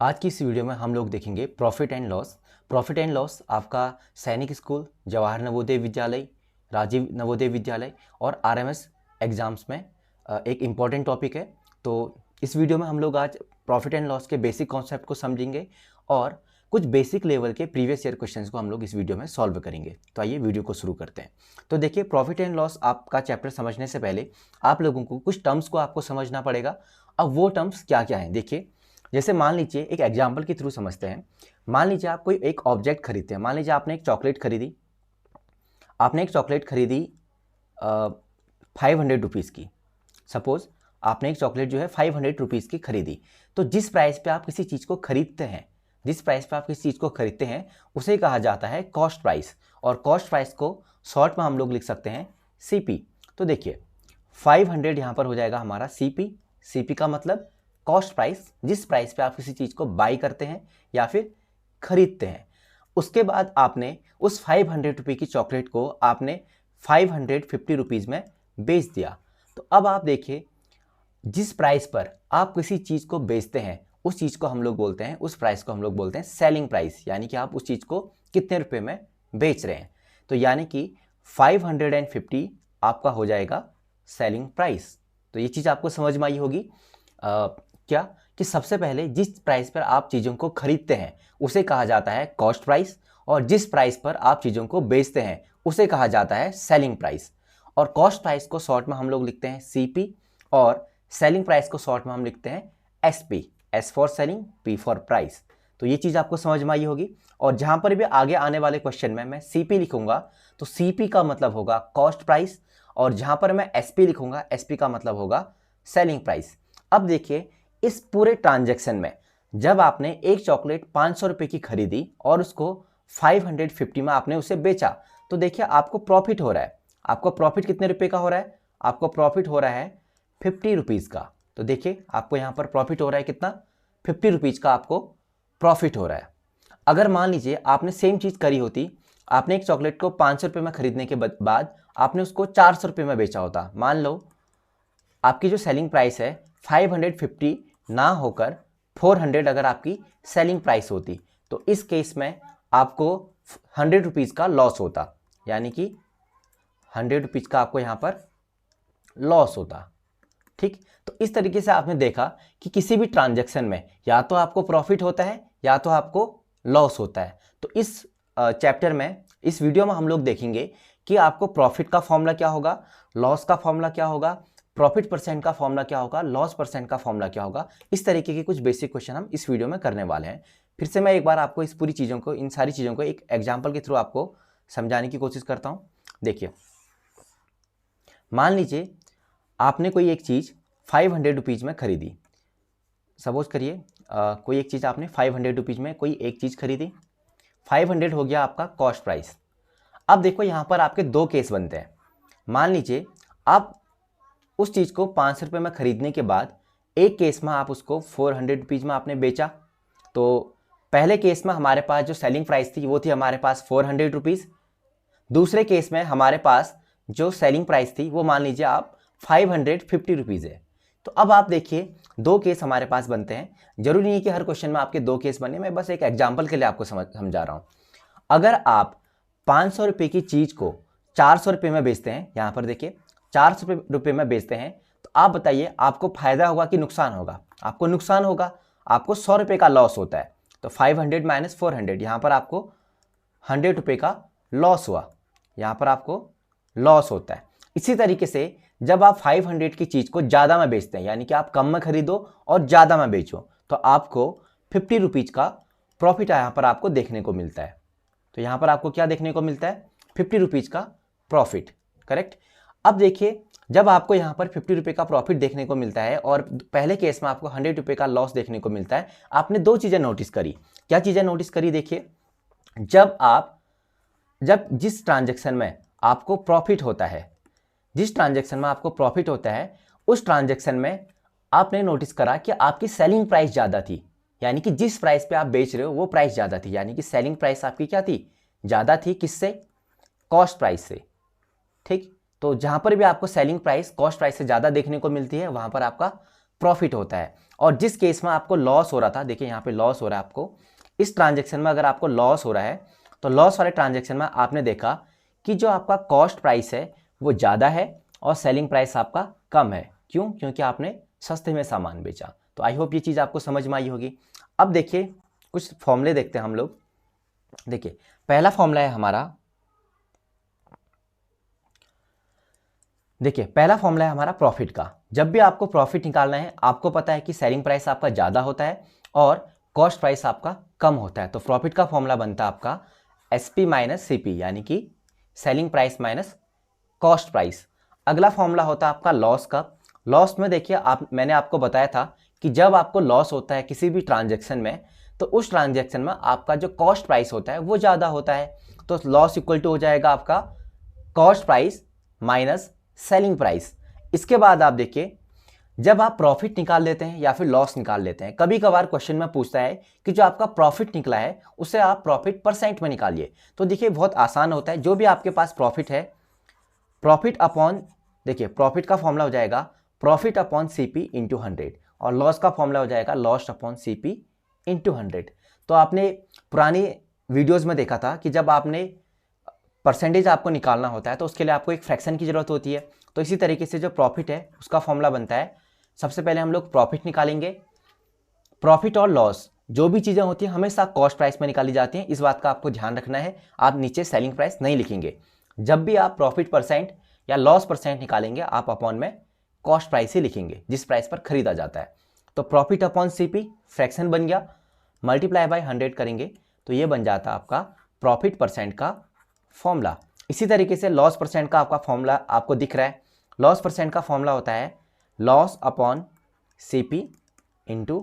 आज की इस वीडियो में हम लोग देखेंगे profit and loss. Profit and loss आपका सैनिक स्कूल, जवाहर नवोदय विद्यालय, राजीव नवोदय विद्यालय और आरएमएस एग्जाम्स में एक इम्पॉर्टेंट टॉपिक है। तो इस वीडियो में हम लोग आज प्रॉफिट एंड लॉस के बेसिक कॉन्सेप्ट को समझेंगे और कुछ बेसिक लेवल के प्रीवियस ईयर क्वेश्चंस को हम लोग इस वीडियो में सॉल्व करेंगे। तो आइए वीडियो को शुरू करते हैं। तो देखिए, प्रॉफिट एंड लॉस आपका चैप्टर समझने से पहले आप लोगों को कुछ टर्म्स को आपको समझना पड़ेगा। अब वो टर्म्स क्या क्या हैं देखिए, जैसे मान लीजिए एक एग्जाम्पल के थ्रू समझते हैं। मान लीजिए आप कोई एक ऑब्जेक्ट खरीदते हैं। मान लीजिए आपने एक चॉकलेट खरीदी, 500 रुपीज़ की। सपोज आपने एक चॉकलेट जो है 500 रुपीज़ की खरीदी। तो जिस प्राइस पे आप किसी चीज़ को खरीदते हैं, उसे कहा जाता है कॉस्ट प्राइस। और कॉस्ट प्राइस को शॉर्ट में हम लोग लिख सकते हैं सीपी। तो देखिए 500 यहाँ पर हो जाएगा हमारा सीपी। सीपी का मतलब कॉस्ट प्राइस, जिस प्राइस पे आप किसी चीज़ को बाई करते हैं या फिर खरीदते हैं। उसके बाद आपने उस 500 रुपये की चॉकलेट को आपने 550 रुपीज़ में बेच दिया। तो अब आप देखिए, जिस प्राइस पर आप किसी चीज़ को बेचते हैं उस चीज़ को हम लोग बोलते हैं, उस प्राइस को हम लोग बोलते हैं सेलिंग प्राइस। यानी कि आप उस चीज़ को कितने रुपए में बेच रहे हैं। तो यानी कि 550 आपका हो जाएगा सेलिंग प्राइस। तो ये चीज़ आपको समझ में आई होगी। क्या कि सबसे पहले जिस प्राइस पर आप चीज़ों को खरीदते हैं उसे कहा जाता है कॉस्ट प्राइस, और जिस प्राइस पर आप चीज़ों को बेचते हैं उसे कहा जाता है सेलिंग प्राइस। और कॉस्ट प्राइस को शॉर्ट में हम लोग लिखते हैं सीपी, और सेलिंग प्राइस को शॉर्ट में हम लिखते हैं SP. S for selling, P for price. तो ये चीज़ आपको समझ में आई होगी। और जहाँ पर भी आगे आने वाले क्वेश्चन में मैं सीपी लिखूंगा तो सीपी का मतलब होगा कॉस्ट प्राइस, और जहाँ पर मैं एसपी लिखूंगा एसपी का मतलब होगा सेलिंग प्राइस। अब देखिए, इस पूरे ट्रांजैक्शन में जब आपने एक चॉकलेट 500 रुपये की खरीदी और उसको 550 में आपने उसे बेचा, तो देखिए आपको प्रॉफिट हो रहा है। आपको प्रॉफिट कितने रुपए का हो रहा है? आपको प्रॉफिट हो रहा है 50 रुपीज़ का। तो देखिए आपको यहाँ पर प्रॉफिट हो रहा है कितना? 50 रुपीज़ का आपको प्रॉफिट हो रहा है। अगर मान लीजिए आपने सेम चीज़ करी होती, आपने एक चॉकलेट को 500 रुपये में खरीदने के बाद आपने उसको 400 रुपये में बेचा होता। मान लो आपकी जो सेलिंग प्राइस है 550 ना होकर 400 अगर आपकी सेलिंग प्राइस होती, तो इस केस में आपको 100 रुपीज़ का लॉस होता। यानी कि 100 रुपीज़ का आपको यहाँ पर लॉस होता। ठीक, तो इस तरीके से आपने देखा कि किसी भी ट्रांजैक्शन में या तो आपको प्रॉफिट होता है या तो आपको लॉस होता है। तो इस चैप्टर में, इस वीडियो में हम लोग देखेंगे कि आपको प्रॉफिट का फॉर्मूला क्या होगा, लॉस का फॉर्मूला क्या होगा, प्रॉफिट परसेंट का फॉर्मूला क्या होगा, लॉस परसेंट का फॉर्मूला क्या होगा। इस तरीके के कुछ बेसिक क्वेश्चन हम इस वीडियो में करने वाले हैं। फिर से मैं एक बार आपको इस पूरी चीज़ों को, इन सारी चीज़ों को एक एग्जाम्पल के थ्रू आपको समझाने की कोशिश करता हूँ। देखिए, मान लीजिए आपने कोई एक चीज़ 500 रुपीज़ में खरीदी। सपोज करिए कोई एक चीज़ आपने 500 रुपीज़ में कोई एक चीज़ खरीदी, 500 हो गया आपका कॉस्ट प्राइस। अब देखो यहाँ पर आपके दो केस बनते हैं। मान लीजिए आप उस चीज़ को 500 रुपये में खरीदने के बाद एक केस में आप उसको 400 रुपीज़ में आपने बेचा। तो पहले केस में हमारे पास जो सेलिंग प्राइस थी वो थी हमारे पास 400 रुपीज़। दूसरे केस में हमारे पास जो सेलिंग प्राइस थी वो मान लीजिए आप 550 रुपीज़ है। तो अब आप देखिए दो केस हमारे पास बनते हैं। जरूरी नहीं कि हर क्वेश्चन में आपके दो केस बने, मैं बस एक एग्जाम्पल के लिए आपको समझा रहा हूँ। अगर आप 500 रुपये की चीज़ को 400 रुपये में बेचते हैं, यहाँ पर देखिए 400 रुपये में बेचते हैं, तो आप बताइए आपको फायदा होगा कि नुकसान होगा? आपको नुकसान होगा। आपको 100 रुपये का लॉस होता है। तो 500 माइनस 400, यहाँ पर आपको 100 रुपये का लॉस हुआ। यहाँ पर आपको लॉस होता है। इसी तरीके से जब आप 500 की चीज़ को ज़्यादा में बेचते हैं, यानी कि आप कम में खरीदो और ज़्यादा में बेचो, तो आपको 50 रुपीज़ का प्रॉफिट यहाँ पर आपको देखने को मिलता है। तो यहाँ पर आपको क्या देखने को मिलता है? 50 रुपीज़ का प्रॉफिट। करेक्ट। अब देखिए, जब आपको यहाँ पर 50 रुपये का प्रॉफिट देखने को मिलता है और पहले केस में आपको 100 रुपये का लॉस देखने को मिलता है, आपने दो चीज़ें नोटिस करी। क्या चीज़ें नोटिस करी? देखिए, जब जिस ट्रांजैक्शन में आपको प्रॉफिट होता है, जिस ट्रांजैक्शन में आपको प्रॉफिट होता है, उस ट्रांजैक्शन में आपने नोटिस करा कि आपकी सेलिंग प्राइस ज़्यादा थी। यानी कि जिस प्राइस पे आप बेच रहे हो वो प्राइस ज़्यादा थी। यानी कि सेलिंग प्राइस आपकी क्या थी? ज़्यादा थी। किससे? कॉस्ट प्राइस से। ठीक, तो जहाँ पर भी आपको सेलिंग प्राइस कॉस्ट प्राइस से ज़्यादा देखने को मिलती है वहाँ पर आपका प्रॉफिट होता है। और जिस केस में आपको लॉस हो रहा था, देखिए यहाँ पे लॉस हो रहा है आपको, इस ट्रांजेक्शन में अगर आपको लॉस हो रहा है तो लॉस वाले ट्रांजेक्शन में आपने देखा कि जो आपका कॉस्ट प्राइस है वो ज़्यादा है और सेलिंग प्राइस आपका कम है। क्यों? क्योंकि आपने सस्ते में सामान बेचा। तो आई होप ये चीज़ आपको समझ में आई होगी। अब देखिए कुछ फॉर्मूले देखते हैं हम लोग। देखिए पहला फॉर्मूला है हमारा, देखिए पहला फॉर्मूला है हमारा प्रॉफिट का। जब भी आपको प्रॉफिट निकालना है, आपको पता है कि सेलिंग प्राइस आपका ज़्यादा होता है और कॉस्ट प्राइस आपका कम होता है। तो प्रॉफिट का फॉर्मूला बनता है आपका एसपी माइनस सीपी, यानी कि selling price minus cost price. अगला फॉर्मूला होता है आपका लॉस का। लॉस में देखिए मैंने आपको बताया था कि जब आपको लॉस होता है किसी भी ट्रांजेक्शन में, तो उस ट्रांजेक्शन में आपका जो कॉस्ट प्राइस होता है वो ज़्यादा होता है। तो लॉस इक्वल टू हो जाएगा आपका cost price minus selling price. इसके बाद आप देखिए जब आप प्रॉफिट निकाल लेते हैं या फिर लॉस निकाल लेते हैं, कभी कभार क्वेश्चन में पूछता है कि जो आपका प्रॉफिट निकला है उसे आप प्रॉफिट परसेंट में निकालिए। तो देखिए बहुत आसान होता है। जो भी आपके पास प्रॉफिट है, प्रॉफिट अपॉन, देखिए प्रॉफिट का फॉर्मूला हो जाएगा प्रॉफिट अपॉन सीपी इंटू 100 और लॉस का फॉर्मूला हो जाएगा लॉस अपॉन सीपी इंटू 100। तो आपने पुरानी वीडियोस में देखा था कि जब आपने परसेंटेज आपको निकालना होता है तो उसके लिए आपको एक फ्रैक्शन की ज़रूरत होती है। तो इसी तरीके से जो प्रॉफिट है उसका फॉर्मूला बनता है, सबसे पहले हम लोग प्रॉफिट निकालेंगे। प्रॉफिट और लॉस जो भी चीज़ें होती हैं हमेशा कॉस्ट प्राइस में निकाली जाती हैं, इस बात का आपको ध्यान रखना है। आप नीचे सेलिंग प्राइस नहीं लिखेंगे। जब भी आप प्रॉफिट परसेंट या लॉस परसेंट निकालेंगे, आप अपॉन में कॉस्ट प्राइस ही लिखेंगे जिस प्राइस पर खरीदा जाता है। तो प्रॉफिट अपॉन सीपी फ्रैक्शन बन गया, मल्टीप्लाई बाय 100 करेंगे तो ये बन जाता है आपका प्रॉफिट परसेंट का फॉर्मूला। इसी तरीके से लॉस परसेंट का आपका फॉर्मूला आपको दिख रहा है। लॉस परसेंट का फॉर्मूला होता है लॉस अपॉन सीपी इंटू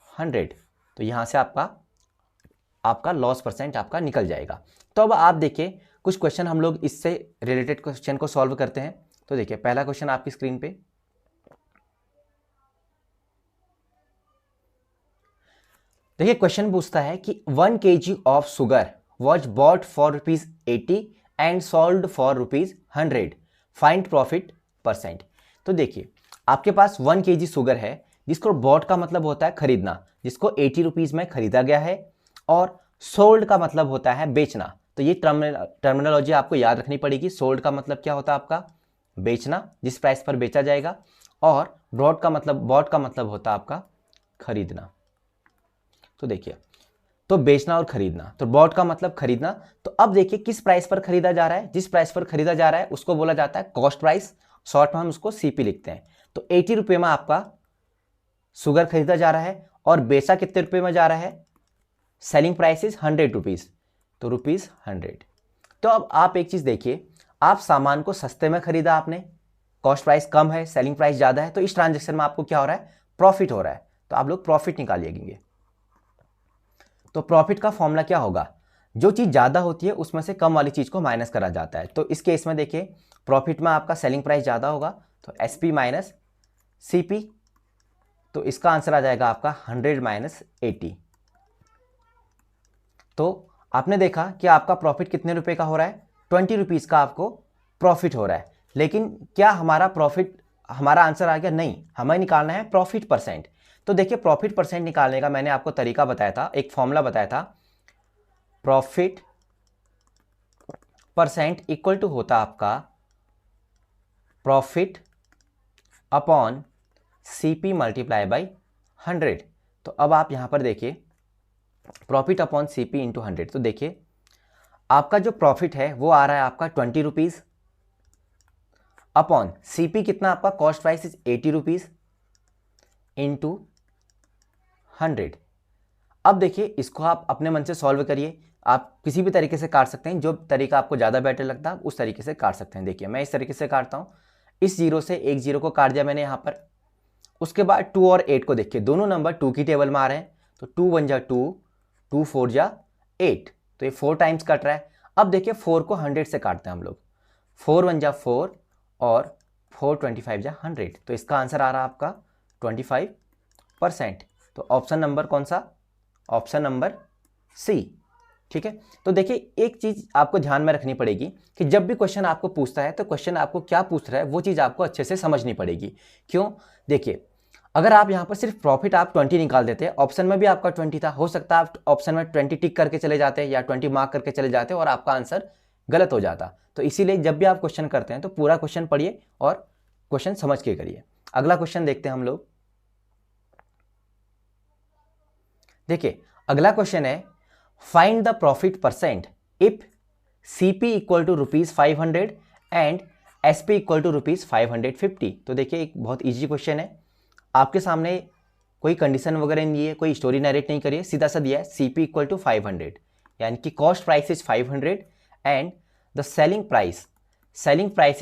100। तो यहाँ से आपका लॉस परसेंट आपका निकल जाएगा। तो अब आप देखिए कुछ क्वेश्चन हम लोग इससे रिलेटेड क्वेश्चन को सॉल्व करते हैं। तो देखिए पहला क्वेश्चन आपकी स्क्रीन पे, देखिए क्वेश्चन पूछता है कि 1 kg of sugar was bought for ₹80 and sold for ₹100, find profit percent. तो देखिए आपके पास 1 kg शुगर है जिसको बॉट का मतलब होता है खरीदना, जिसको 80 रुपीज़ में खरीदा गया है, और सोल्ड का मतलब होता है बेचना। तो ये टर्मिनोलॉजी आपको याद रखनी पड़ेगी। सोल्ड का मतलब क्या होता है आपका बेचना, जिस प्राइस पर बेचा जाएगा, और बॉट का मतलब होता है आपका खरीदना। तो देखिए तो बेचना और खरीदना, तो बॉट का मतलब खरीदना। तो अब देखिए किस प्राइस पर खरीदा जा रहा है, जिस प्राइस पर खरीदा जा रहा है उसको बोला जाता है कॉस्ट प्राइस, शॉर्ट में हम उसको सीपी लिखते हैं। तो 80 रुपये में आपका शुगर खरीदा जा रहा है और बेचा कितने रुपये में जा रहा है, सेलिंग प्राइस इज 100 रुपीज़, तो ₹100। तो अब आप एक चीज़ देखिए, आप सामान को सस्ते में खरीदा आपने, कॉस्ट प्राइस कम है, सेलिंग प्राइस ज़्यादा है, तो इस ट्रांजेक्शन में आपको क्या हो रहा है, प्रॉफिट हो रहा है। तो आप लोग प्रॉफिट निकालिएंगे। तो प्रॉफिट का फॉर्मूला क्या होगा, जो चीज़ ज़्यादा होती है उसमें से कम वाली चीज़ को माइनस करा जाता है। तो इस केस में देखिए प्रॉफिट में आपका सेलिंग प्राइस ज़्यादा होगा, तो एसपी माइनस सीपी, तो इसका आंसर आ जाएगा आपका 100 माइनस 80। तो आपने देखा कि आपका प्रॉफिट कितने रुपए का हो रहा है, 20 रुपीज़ का आपको प्रॉफिट हो रहा है। लेकिन क्या हमारा आंसर आ गया, नहीं, हमें निकालना है प्रॉफिट परसेंट। तो देखिए प्रॉफिट परसेंट निकालने का मैंने आपको तरीका बताया था, एक फॉर्मूला बताया था, प्रॉफिट परसेंट इक्वल टू होता आपका profit upon CP multiply by 100। तो अब आप यहां पर देखिए प्रॉफिट अपॉन सीपी इंटू 100। तो देखिए आपका जो प्रॉफिट है वो आ रहा है आपका 20 रुपीज़, अपॉन सीपी कितना आपका cost price is 80 rupees into 100। अब देखिए इसको आप अपने मन से सॉल्व करिए, आप किसी भी तरीके से काट सकते हैं, जो तरीका आपको ज़्यादा बेटर लगता है उस तरीके से काट सकते हैं। देखिए मैं इस तरीके से काटता हूँ, इस जीरो से एक जीरो को काट दिया मैंने यहाँ पर। उसके बाद 2 और 8 को देखिए, दोनों नंबर 2 की टेबल में आ रहे हैं, तो 2 1 जा 2, 2 4 जा 8, तो ये 4 टाइम्स कट रहा है। अब देखिए 4 को 100 से काटते हैं हम लोग, 4 1 जा 4 और 4 25 जा 100, तो इसका आंसर आ रहा है आपका 25%। तो ऑप्शन नंबर कौन सा, ऑप्शन नंबर सी। ठीक है। तो देखिए एक चीज़ आपको ध्यान में रखनी पड़ेगी कि जब भी क्वेश्चन आपको पूछता है तो क्वेश्चन आपको क्या पूछ रहा है वो चीज़ आपको अच्छे से समझनी पड़ेगी। क्यों, देखिए अगर आप यहाँ पर सिर्फ प्रॉफिट आप 20 निकाल देते, ऑप्शन में भी आपका 20 था, हो सकता है आप ऑप्शन में 20 टिक करके चले जाते या 20 मार्क करके चले जाते और आपका आंसर गलत हो जाता। तो इसीलिए जब भी आप क्वेश्चन करते हैं तो पूरा क्वेश्चन पढ़िए और क्वेश्चन समझ के करिए। अगला क्वेश्चन देखते हैं हम लोग। देखिए अगला क्वेश्चन है, find the profit percent if CP equal to ₹500 and SP equal to ₹550। तो देखिए एक बहुत ईजी क्वेश्चन है, आपके सामने कोई कंडीशन वगैरह नहीं है, कोई स्टोरी नरेट नहीं करिए, सीधा सा दिया है CP इक्वल टू 500, यानी कि cost price is 500 and the selling price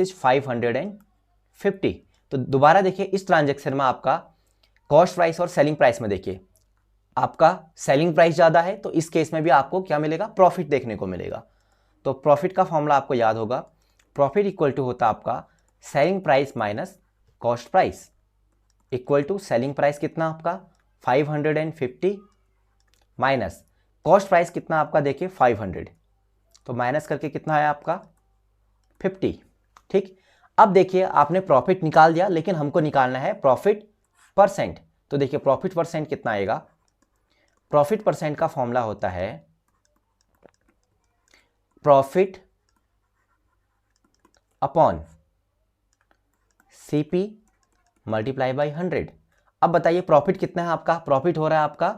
is 550। तो दोबारा देखिए इस ट्रांजेक्शन में आपका कॉस्ट प्राइस और सेलिंग प्राइस में देखिए आपका सेलिंग प्राइस ज़्यादा है, तो इस केस में भी आपको क्या मिलेगा, प्रॉफिट देखने को मिलेगा। तो प्रॉफिट का फॉर्मूला आपको याद होगा, प्रॉफिट इक्वल टू होता आपका selling price minus cost price, equal to selling price कितना आपका 550 माइनस कॉस्ट प्राइस कितना आपका देखिए 500, तो माइनस करके कितना आया आपका 50। ठीक, अब देखिए आपने प्रॉफिट निकाल दिया, लेकिन हमको निकालना है प्रॉफिट परसेंट। तो देखिए प्रॉफिट परसेंट कितना आएगा, प्रॉफिट परसेंट का फॉर्मूला होता है profit upon CP multiply by 100। अब बताइए प्रॉफिट कितना है आपका, प्रॉफिट हो रहा है आपका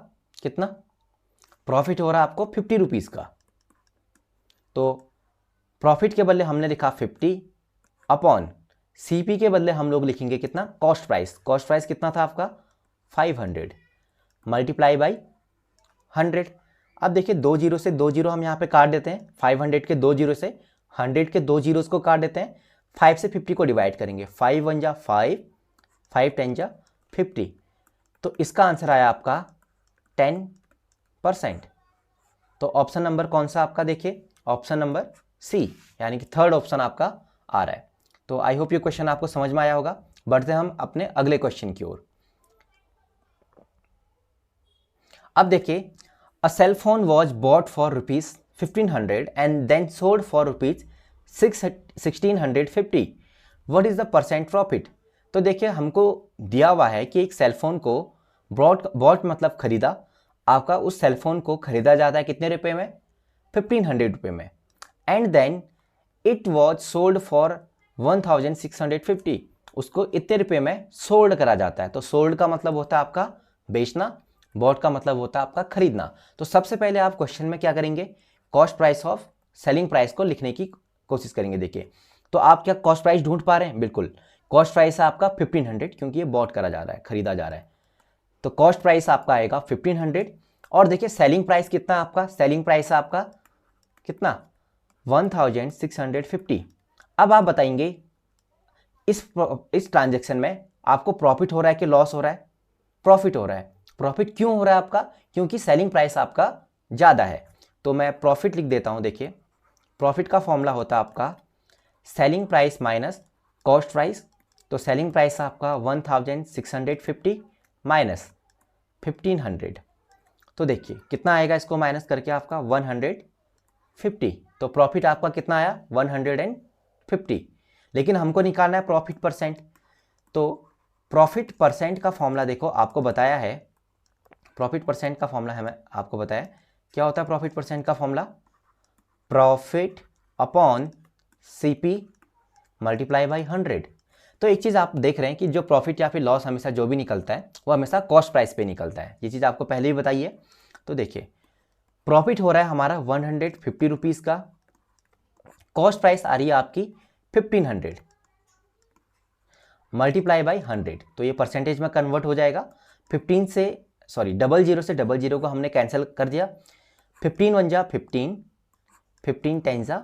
कितना, प्रॉफिट हो रहा है आपको 50 रुपीज़ का। तो प्रॉफिट के बदले हमने लिखा 50 अपॉन CP के बदले हम लोग लिखेंगे कितना, कॉस्ट प्राइस कितना था आपका 500 मल्टीप्लाई बाई 100। अब देखिए 2 जीरो से 2 जीरो हम यहाँ पे काट देते हैं, 500 के 2 जीरो से 100 के 2 जीरोस को काट देते हैं, 5 से 50 को डिवाइड करेंगे, 5 1 जा 5, 5 10 जा 50। तो इसका आंसर आया आपका 10%। तो ऑप्शन नंबर कौन सा आपका, देखिए ऑप्शन नंबर C, यानी कि थर्ड ऑप्शन आपका आ रहा है। तो आई होप ये क्वेश्चन आपको समझ में आया होगा। बढ़ते हम अपने अगले क्वेश्चन की ओर। अब देखिए, a cell phone was bought for ₹1500 and then sold for ₹1650, what is the percent profit. तो देखिए हमको दिया हुआ है कि एक सेलफोन को बॉट मतलब खरीदा, आपका उस सेलफोन को खरीदा जाता है कितने रुपए में, 1500 रुपये में, and then it was sold for 1650, उसको इतने रुपये में सोल्ड करा जाता है। तो सोल्ड का मतलब होता है आपका बेचना, बॉट का मतलब होता है आपका खरीदना। तो सबसे पहले आप क्वेश्चन में क्या करेंगे, cost price of selling price को लिखने की कोशिश करेंगे। देखिए तो आप क्या कॉस्ट प्राइस ढूंढ पा रहे हैं, बिल्कुल कॉस्ट प्राइस है आपका 1500, क्योंकि ये बॉट करा जा रहा है, खरीदा जा रहा है। तो कॉस्ट प्राइस आपका आएगा 1500, और देखिए सेलिंग प्राइस कितना आपका, सेलिंग प्राइस है आपका कितना 1650। अब आप बताएंगे इस ट्रांजेक्शन में आपको प्रॉफिट हो रहा है कि लॉस हो रहा है, प्रॉफिट हो रहा है। प्रॉफिट क्यों हो रहा है आपका, क्योंकि सेलिंग प्राइस आपका ज़्यादा है। तो मैं प्रॉफिट लिख देता हूं, देखिए प्रॉफिट का फॉर्मूला होता है आपका selling price minus cost price. तो सेलिंग प्राइस आपका 1650 माइनस 1500, तो देखिए कितना आएगा, इसको माइनस करके आपका 150। तो प्रॉफिट आपका कितना आया 150, लेकिन हमको निकालना है प्रॉफिट परसेंट। तो प्रॉफिट परसेंट का फॉर्मूला देखो आपको बताया है, प्रॉफिट परसेंट का फॉर्मूला हमें आपको बताया क्या होता है। प्रॉफिट परसेंट का formula profit upon CP multiply by 100। तो एक चीज़ आप देख रहे हैं कि जो प्रॉफिट या फिर लॉस हमेशा जो भी निकलता है वो हमेशा कॉस्ट प्राइस पे निकलता है, ये चीज़ आपको पहले ही बताइए। तो देखिए प्रॉफिट हो रहा है हमारा 150 रुपीज़ का, कॉस्ट प्राइस आ रही है आपकी 1500 मल्टीप्लाई बाई 100। तो ये परसेंटेज में कन्वर्ट हो जाएगा, 15 से सॉरी 00 से 00 को हमने कैंसिल कर दिया, 15 1 जा 15, 15 10 जा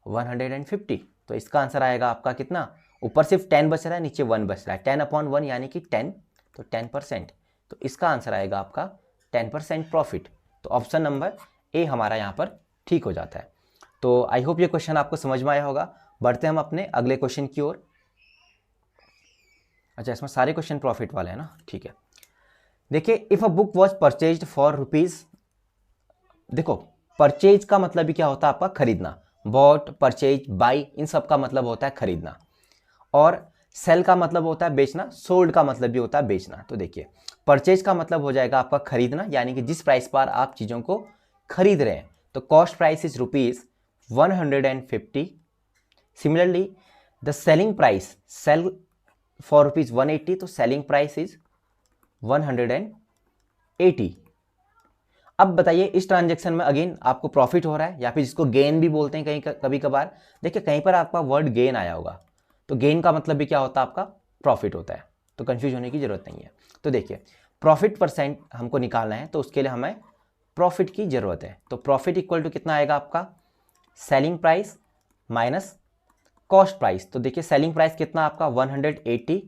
150। तो इसका आंसर आएगा आपका कितना, ऊपर सिर्फ 10 बच रहा है, नीचे 1 बच रहा है, 10/1 यानी कि 10, तो 10%। तो इसका आंसर आएगा आपका 10% प्रॉफिट। तो ऑप्शन नंबर A हमारा यहाँ पर ठीक हो जाता है। तो आई होप ये क्वेश्चन आपको समझ में आया होगा। बढ़ते हम अपने अगले क्वेश्चन की ओर। अच्छा इसमें सारे क्वेश्चन प्रॉफिट वाले हैं ना, ठीक है। देखिए if a book was purchased for rupees, देखो परचेज का मतलब भी क्या होता है आपका खरीदना, बॉट परचेज बाई इन सब का मतलब होता है खरीदना, और सेल का मतलब होता है बेचना, सोल्ड का मतलब भी होता है बेचना। तो देखिए परचेज का मतलब हो जाएगा आपका खरीदना, यानी कि जिस प्राइस पर आप चीज़ों को खरीद रहे हैं। तो cost price is ₹150। Similarly the selling price, sell for ₹180, तो सेलिंग प्राइस इज 180। अब बताइए इस ट्रांजेक्शन में अगेन आपको प्रॉफिट हो रहा है या फिर जिसको गेन भी बोलते हैं कहीं कभी कभार। देखिए कहीं पर आपका वर्ड गेन आया होगा, तो गेन का मतलब भी क्या होता है आपका प्रॉफिट होता है, तो कंफ्यूज होने की जरूरत नहीं है। तो देखिए प्रॉफिट परसेंट हमको निकालना है, तो उसके लिए हमें प्रॉफिट की जरूरत है। तो प्रॉफिट इक्वल टू कितना आएगा आपका, selling price minus cost price. तो देखिए सेलिंग प्राइस कितना आपका 180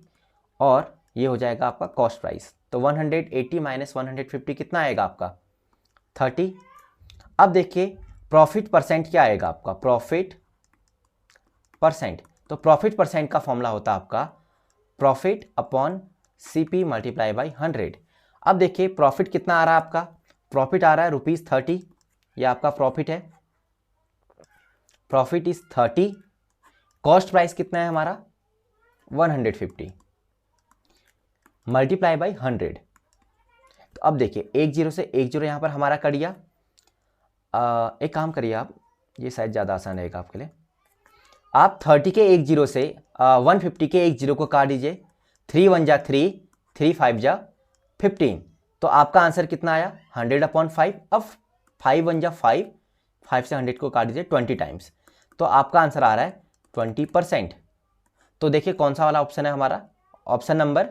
और ये हो जाएगा आपका कॉस्ट प्राइस। तो 180 माइनस 150 कितना आएगा आपका 30। अब देखिए प्रॉफिट परसेंट क्या आएगा आपका, प्रॉफिट परसेंट। तो प्रॉफिट परसेंट का फॉर्मूला होता है आपका profit upon CP multiply by 100। अब देखिए प्रॉफिट कितना आ रहा है आपका, प्रॉफिट आ रहा है ₹30, ये आपका प्रॉफिट है, प्रॉफिट इज 30। कॉस्ट प्राइस कितना है हमारा 150 मल्टीप्लाई बाई 100। तो अब देखिए 10 से 10 यहाँ पर हमारा कट गया। एक काम करिए आप, ये शायद ज़्यादा आसान रहेगा आपके लिए। आप 30 के 10 से 150 के 10 को काट दीजिए। 3 1 जा 3, 3 5 जा 15। तो आपका आंसर कितना आया 100/5। अब 5 1 जा 5, 5 से 100 को काट दीजिए 20 टाइम्स, तो आपका आंसर आ रहा है 20%। तो देखिए कौन सा वाला ऑप्शन है हमारा, ऑप्शन नंबर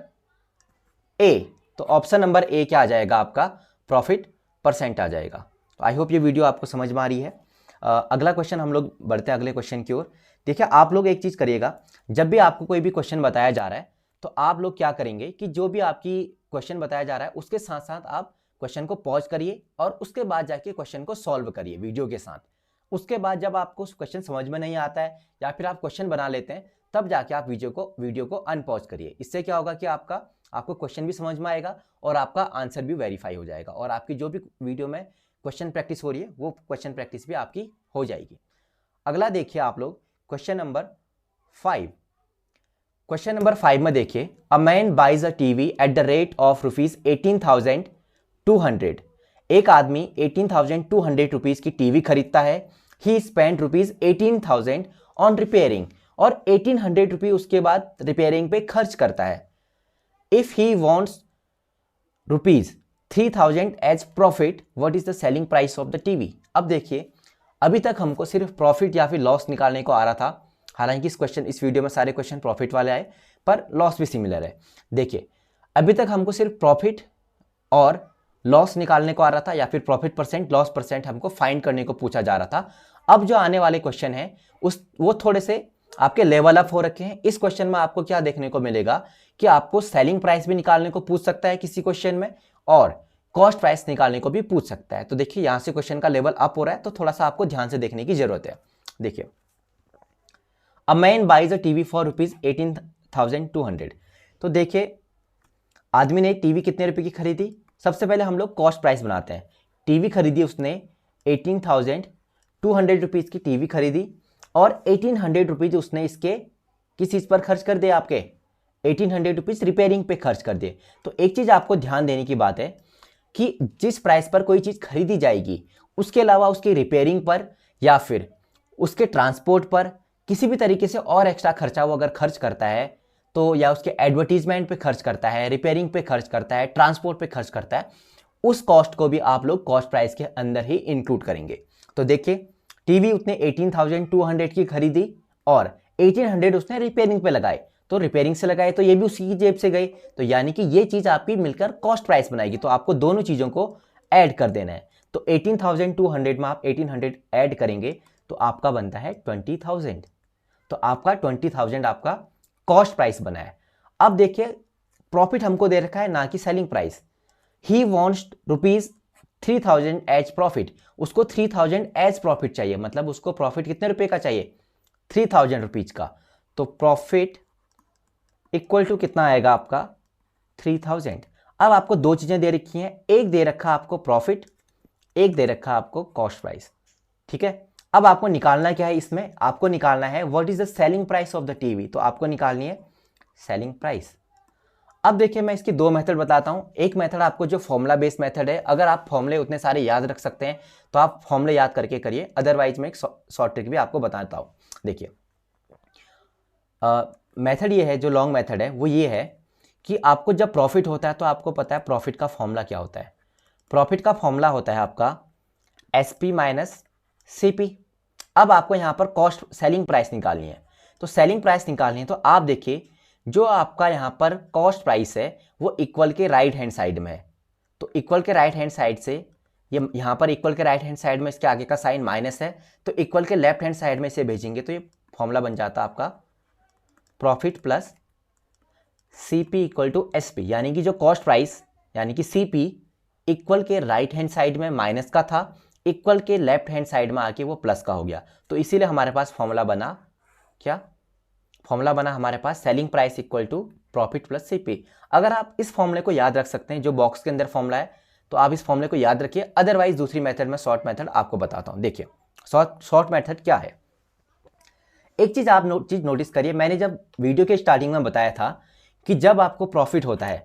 ए। तो ऑप्शन नंबर ए क्या आ जाएगा आपका, प्रॉफिट परसेंट आ जाएगा। तो आई होप ये वीडियो आपको समझ में आ रही है। अगला क्वेश्चन हम लोग बढ़ते हैं अगले क्वेश्चन की ओर। देखिए आप लोग एक चीज़ करिएगा, जब भी आपको कोई भी क्वेश्चन बताया जा रहा है तो आप लोग क्या करेंगे कि जो भी आपकी क्वेश्चन बताया जा रहा है उसके साथ साथ आप क्वेश्चन को पॉज करिए और उसके बाद जाके क्वेश्चन को सॉल्व करिए वीडियो के साथ। उसके बाद जब आपको क्वेश्चन समझ में नहीं आता है या फिर आप क्वेश्चन बना लेते हैं, तब जाके आप वीडियो को अनपॉज करिए। इससे क्या होगा कि आपको क्वेश्चन भी समझ में आएगा और आपका आंसर भी वेरीफाई हो जाएगा और आपकी जो भी वीडियो में क्वेश्चन प्रैक्टिस हो रही है वो क्वेश्चन प्रैक्टिस भी आपकी हो जाएगी। अगला देखिए आप लोग क्वेश्चन नंबर 5। क्वेश्चन नंबर 5 में देखिए a man buys a TV at the rate of ₹18,200। एक आदमी 18,200 रुपीज की टीवी खरीदता है। ही स्पेंड ₹18,000 ऑन रिपेयरिंग और 1800 रुपये उसके बाद रिपेयरिंग पे खर्च करता है। If he wants ₹3,000 as profit, what is the selling price of the TV. अब देखिए अभी तक हमको सिर्फ प्रॉफिट या फिर लॉस निकालने को आ रहा था, हालांकि इस वीडियो में सारे क्वेश्चन प्रॉफिट वाले आए पर लॉस भी सिमिलर है। देखिए अभी तक हमको सिर्फ प्रॉफिट और लॉस निकालने को आ रहा था या फिर प्रॉफिट परसेंट लॉस परसेंट हमको फाइंड करने को पूछा जा रहा था। अब जो आने वाले क्वेश्चन है वो थोड़े से आपके लेवल अप हो रखे हैं। इस क्वेश्चन में आपको क्या देखने को मिलेगा कि आपको सेलिंग प्राइस भी निकालने को पूछ सकता है किसी क्वेश्चन में और कॉस्ट प्राइस निकालने को भी पूछ सकता है। तो देखिए यहां से क्वेश्चन का लेवल अप हो रहा है, तो थोड़ा सा आपको ध्यान से देखने की जरूरत है। देखिए a man buys a TV for ₹18,200। तो देखिए आदमी ने टीवी कितने रुपए की खरीदी। सबसे पहले हम लोग कॉस्ट प्राइस बनाते हैं। टीवी खरीदी उसने 18,200 रुपीज की टीवी खरीदी और 1800 रुपीज उसने इसके किस चीज पर खर्च कर दिए, आपके 1800 रुपीज रिपेयरिंग पे खर्च कर दिए। तो एक चीज आपको ध्यान देने की बात है कि जिस प्राइस पर कोई चीज खरीदी जाएगी उसके अलावा उसकी रिपेयरिंग पर या फिर उसके ट्रांसपोर्ट पर किसी भी तरीके से और एक्स्ट्रा खर्चा वो अगर खर्च करता है तो, या उसके एडवर्टीजमेंट पे खर्च करता है, रिपेयरिंग पे खर्च करता है, ट्रांसपोर्ट पे खर्च करता है, उस कॉस्ट को भी आप लोग कॉस्ट प्राइस के अंदर ही इंक्लूड करेंगे। तो देखिए टीवी उसने 18,200 की खरीदी और 1800 उसने रिपेयरिंग पे लगाए, तो रिपेयरिंग से लगाए तो ये भी उसी की जेब से गई, तो यानी कि ये चीज आपकी मिलकर कॉस्ट प्राइस बनाएगी। तो आपको दोनों चीजों को ऐड कर देना है। तो 18,200 में आप 1800 ऐड करेंगे तो आपका बनता है 20,000। तो आपका 20,000 आपका कॉस्ट प्राइस बना है। अब देखिए प्रॉफिट हमको दे रखा है ना कि selling price. He wants ₹3,000 as profit, उसको 3,000 एज प्रॉफिट चाहिए, मतलब उसको प्रॉफिट कितने रुपए का चाहिए 3,000 रुपीज का। तो प्रॉफिट इक्वल टू कितना आएगा आपका 3,000। अब आपको दो चीजें दे रखी हैं, एक दे रखा आपको प्रॉफिट, एक दे रखा आपको कॉस्ट प्राइस। ठीक है, अब आपको निकालना क्या है, इसमें आपको निकालना है what is the selling price of the TV. तो आपको निकालनी है सेलिंग प्राइस। अब देखिए मैं इसकी दो मेथड बताता हूँ। एक मेथड आपको जो फॉर्मूला बेस्ड मेथड है, अगर आप फॉर्मूले उतने सारे याद रख सकते हैं तो आप फॉर्मूले याद करके करिए, अदरवाइज मैं एक शॉर्ट ट्रिक भी आपको बताता हूँ। देखिए मेथड ये है, जो लॉन्ग मेथड है वो ये है कि आपको जब प्रॉफिट होता है तो आपको पता है प्रॉफिट का फॉर्मूला क्या होता है। प्रॉफिट का फॉर्मूला होता है आपका SP माइनस CP। अब आपको यहाँ पर कॉस्ट सेलिंग प्राइस निकालनी है, तो सेलिंग प्राइस निकालनी है तो आप देखिए जो आपका यहाँ पर कॉस्ट प्राइस है वो इक्वल के राइट हैंड साइड में है। तो इक्वल के राइट हैंड साइड से ये यहाँ पर इक्वल के राइट हैंड साइड में इसके आगे का साइन माइनस है, तो इक्वल के लेफ्ट हैंड साइड में इसे भेजेंगे तो ये फॉर्मूला बन जाता है आपका profit plus CP equal to SP, यानी कि जो कॉस्ट प्राइस यानी कि CP इक्वल के राइट हैंड साइड में माइनस का था, इक्वल के लेफ्ट हैंड साइड में आके वो प्लस का हो गया। तो इसीलिए हमारे पास फॉर्मूला बना क्या, फॉर्मूला बना हमारे पास selling price equal to profit plus CP। अगर आप इस फॉर्मूले को याद रख सकते हैं, जो बॉक्स के अंदर फॉर्मूला है, तो आप इस फॉर्मूले को याद रखिए। अदरवाइज दूसरी मेथड में शॉर्ट मेथड आपको बताता हूं। देखिए शॉर्ट मेथड क्या है। एक चीज आप चीज नोटिस करिए, मैंने जब वीडियो के स्टार्टिंग में बताया था कि जब आपको प्रॉफिट होता है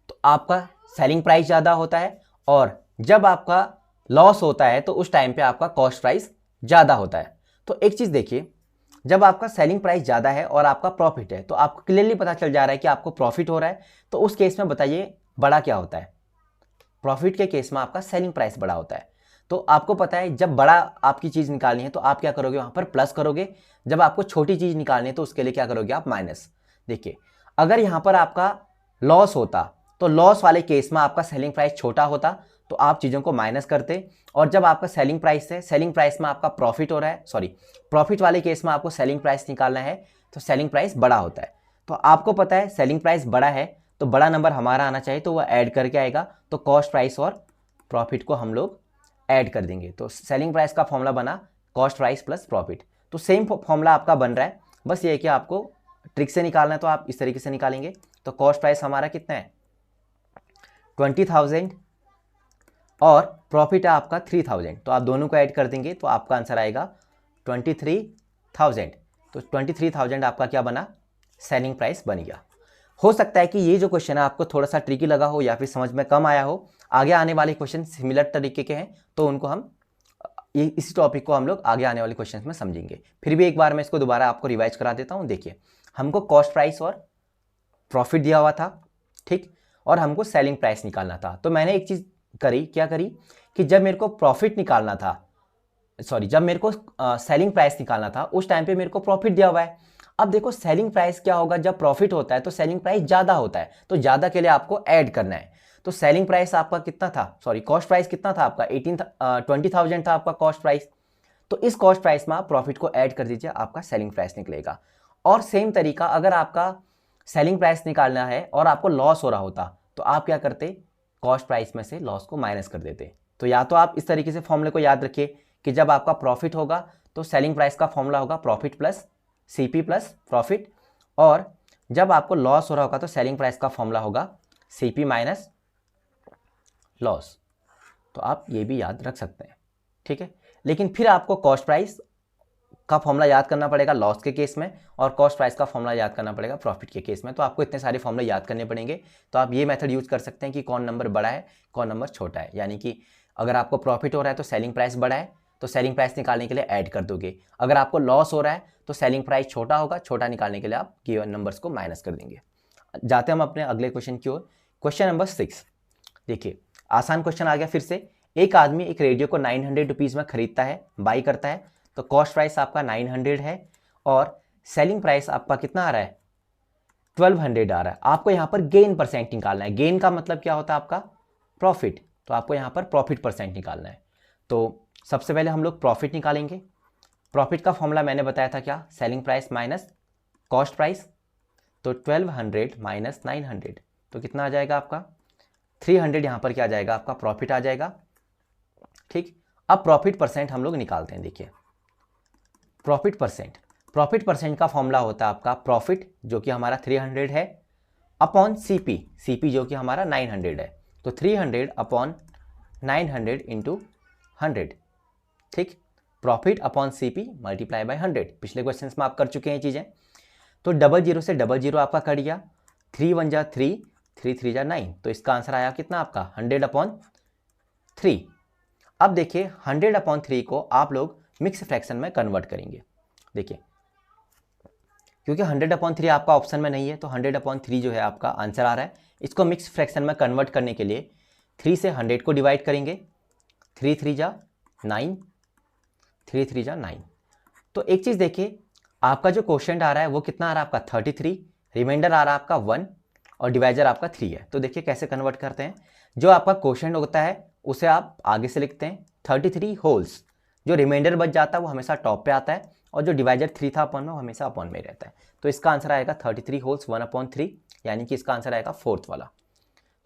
तो आपका सेलिंग प्राइस ज़्यादा होता है, और जब आपका लॉस होता है तो उस टाइम पे आपका कॉस्ट प्राइस ज़्यादा होता है। तो एक चीज़ देखिए, जब आपका सेलिंग प्राइस ज़्यादा है और आपका प्रॉफिट है तो आपको क्लियरली पता चल जा रहा है कि आपको प्रॉफिट हो रहा है, तो उस केस में बताइए बड़ा क्या होता है। प्रॉफिट के केस में आपका सेलिंग प्राइस बड़ा होता है। तो आपको पता है जब बड़ा आपकी चीज़ निकालनी है तो आप क्या करोगे, वहाँ पर प्लस करोगे। जब आपको छोटी चीज़ निकालनी है तो उसके लिए क्या करोगे, आप माइनस। देखिए अगर यहाँ पर आपका लॉस होता तो लॉस वाले केस में आपका सेलिंग प्राइस छोटा होता तो आप चीज़ों को माइनस करते, और जब आपका सेलिंग प्राइस है, सेलिंग प्राइस में आपका प्रॉफिट हो रहा है, सॉरी प्रॉफिट वाले केस में आपको सेलिंग प्राइस निकालना है तो सेलिंग प्राइस बड़ा होता है। तो आपको पता है सेलिंग प्राइस बड़ा है तो बड़ा नंबर हमारा आना चाहिए, तो वह ऐड करके आएगा, तो कॉस्ट प्राइस और प्रॉफिट को हम लोग ऐड कर देंगे। तो सेलिंग प्राइस का फॉर्मूला बना कॉस्ट प्राइस प्लस प्रॉफिट। तो सेम फॉर्मूला आपका बन रहा है, बस ये है कि आपको ट्रिक से निकालना है तो आप इस तरीके से निकालेंगे। तो कॉस्ट प्राइस हमारा कितना है 20,000 और प्रॉफिट है आपका 3,000, तो आप दोनों को ऐड कर देंगे तो आपका आंसर आएगा 23,000। तो 23,000 आपका क्या बना, सेलिंग प्राइस बन गया। हो सकता है कि ये जो क्वेश्चन है आपको थोड़ा सा ट्रिकी लगा हो या फिर समझ में कम आया हो। आगे आने वाले क्वेश्चन सिमिलर तरीके के हैं तो उनको हम इसी टॉपिक को हम लोग आगे आने वाले क्वेश्चंस में समझेंगे। फिर भी एक बार मैं इसको दोबारा आपको रिवाइज करा देता हूँ। देखिए हमको कॉस्ट प्राइस और प्रॉफिट दिया हुआ था, ठीक, और हमको सेलिंग प्राइस निकालना था। तो मैंने एक चीज़ करी, क्या करी कि जब मेरे को प्रॉफिट निकालना था, सॉरी जब मेरे को सेलिंग प्राइस निकालना था उस टाइम पे मेरे को प्रॉफिट दिया हुआ है। अब देखो सेलिंग प्राइस क्या होगा, जब प्रॉफिट होता है तो सेलिंग प्राइस ज़्यादा होता है, तो ज़्यादा के लिए आपको ऐड करना है। तो सेलिंग प्राइस आपका कितना था, सॉरी कॉस्ट प्राइस कितना था आपका 20,000 था आपका कॉस्ट प्राइस। तो इस कॉस्ट प्राइस में आप प्रॉफिट को ऐड कर दीजिए, आपका सेलिंग प्राइस निकलेगा। और सेम तरीका अगर आपका सेलिंग प्राइस निकालना है और आपको लॉस हो रहा होता तो आप क्या करते, कॉस्ट प्राइस में से लॉस को माइनस कर देते। तो या तो आप इस तरीके से फॉर्मूले को याद रखिए कि जब आपका प्रॉफिट होगा तो सेलिंग प्राइस का फॉर्मूला होगा profit plus CP plus profit, और जब आपको लॉस हो रहा होगा तो सेलिंग प्राइस का फॉर्मूला होगा CP माइनस लॉस। तो आप ये भी याद रख सकते हैं, ठीक है। लेकिन फिर आपको कॉस्ट प्राइस का फॉर्मूला याद करना पड़ेगा लॉस के केस में, और कॉस्ट प्राइस का फॉर्मूला याद करना पड़ेगा प्रॉफिट के केस में। तो आपको इतने सारे फॉर्मूले याद करने पड़ेंगे। तो आप ये मेथड यूज कर सकते हैं कि कौन नंबर बड़ा है कौन नंबर छोटा है, यानी कि अगर आपको प्रॉफिट हो रहा है तो सेलिंग प्राइस बड़ा है तो सेलिंग प्राइस निकालने के लिए ऐड कर दोगे। अगर आपको लॉस हो रहा है तो सेलिंग प्राइस छोटा होगा, छोटा निकालने के लिए आप गिवन नंबर्स को माइनस कर देंगे। जाते हम अपने अगले क्वेश्चन की ओर। क्वेश्चन नंबर 6, देखिए आसान क्वेश्चन आ गया फिर से। एक आदमी एक रेडियो को 900 रुपीज़ में खरीदता है, बाई करता है, तो कॉस्ट प्राइस आपका 900 है और सेलिंग प्राइस आपका कितना आ रहा है 1200 आ रहा है। आपको यहाँ पर गेन परसेंट निकालना है। गेन का मतलब क्या होता है आपका प्रॉफिट, तो आपको यहाँ पर प्रॉफिट परसेंट निकालना है। तो सबसे पहले हम लोग प्रॉफिट निकालेंगे। प्रॉफिट का फॉर्मूला मैंने बताया था क्या, selling price minus cost price. तो 1200 माइनस 900 तो कितना आ जाएगा आपका 300। यहाँ पर क्या आ जाएगा आपका प्रॉफिट आ जाएगा, ठीक। अब प्रॉफिट परसेंट हम लोग निकालते हैं। देखिए प्रॉफिट परसेंट का फॉर्मूला होता है आपका प्रॉफिट जो कि हमारा 300 है अपॉन CP जो कि हमारा 900 है। तो 300 अपॉन 900 इंटू 100, ठीक। Profit upon CP multiply by 100। पिछले क्वेश्चन में आप कर चुके हैं चीज़ें। तो डबल जीरो से डबल जीरो आपका कट गया, 3 1 जा 3, 3 3 जा 9, तो इसका आंसर आया कितना आपका 100/3। अब देखिए 100/3 को आप लोग मिक्स फ्रैक्शन में कन्वर्ट करेंगे। देखिए क्योंकि 100/3 आपका ऑप्शन में नहीं है, तो 100/3 जो है आपका आंसर आ रहा है। इसको मिक्स फ्रैक्शन में कन्वर्ट करने के लिए 3 से 100 को डिवाइड करेंगे, 3 3 जा 9, 3 3 जा 9। तो एक चीज़ देखिए, आपका जो क्वोशिएंट आ रहा है वो कितना आ रहा है आपका 33, रिमाइंडर आ रहा है आपका 1 और डिवाइजर आपका 3 है। तो देखिए कैसे कन्वर्ट करते हैं। जो आपका क्वोशिएंट होता है उसे आप आगे से लिखते हैं 33 होल्स, जो रिमाइंडर बच जाता है वो हमेशा टॉप पे आता है, और जो डिवाइजर 3 था अपॉन में वो हमेशा अपॉन में रहता है। तो इसका आंसर आएगा 33 होल्स 1/3, यानी कि इसका आंसर आएगा 4th वाला।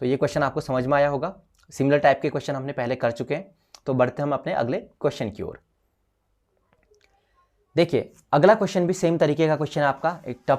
तो ये क्वेश्चन आपको समझ में आया होगा। सिमिलर टाइप के क्वेश्चन हमने पहले कर चुके हैं। तो बढ़ते हम अपने अगले क्वेश्चन की ओर। देखिए अगला क्वेश्चन भी सेम तरीके का क्वेश्चन है आपका, एक टफ